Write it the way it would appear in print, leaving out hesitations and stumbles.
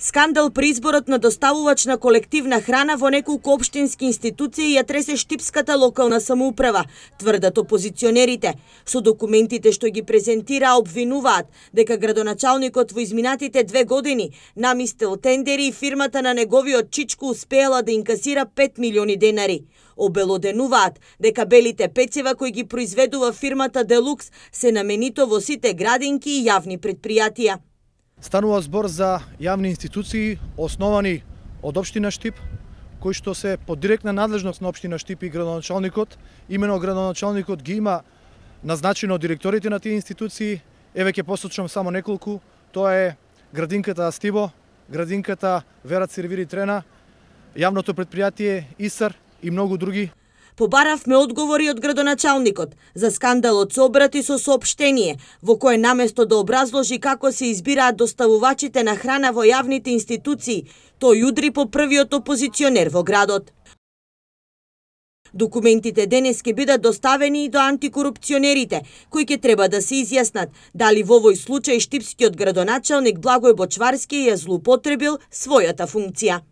Скандал при изборот на доставувач на колективна храна во неколку општински институции ја тресе Штипската локална самоуправа, тврдат опозиционерите. Со документите што ги презентира обвинуваат дека градоначалникот во изминатите 2 години намистил тендери и фирмата на неговиот чичко успеала да инкасира 5 милиони денари. Обелоденуваат дека белите пецева кои ги произведува фирмата Делукс се наменито во сите градинки и јавни предпријатија. Станува збор за јавни институции основани од општина Штип, кои што се под директна надлежност на општина Штип и градоначалникот. Имено градоначалникот ги има назначено директорите на тие институции. Еве ќе посочам само неколку. Тоа е градинката Астибо, градинката Вера Сервири Трена, јавното предпријатие ИСАР и многу други. Побаравме одговори од градоначалникот за скандалот со обрати со соопштение, во кое наместо да образложи како се избираат доставувачите на храна во јавните институции, тој удри по првиот опозиционер во градот. Документите денес ќе бидат доставени и до антикорупционерите, кои ќе треба да се изјаснат дали во овој случај штипскиот градоначалник Благој Бочварски ја злоупотребил својата функција.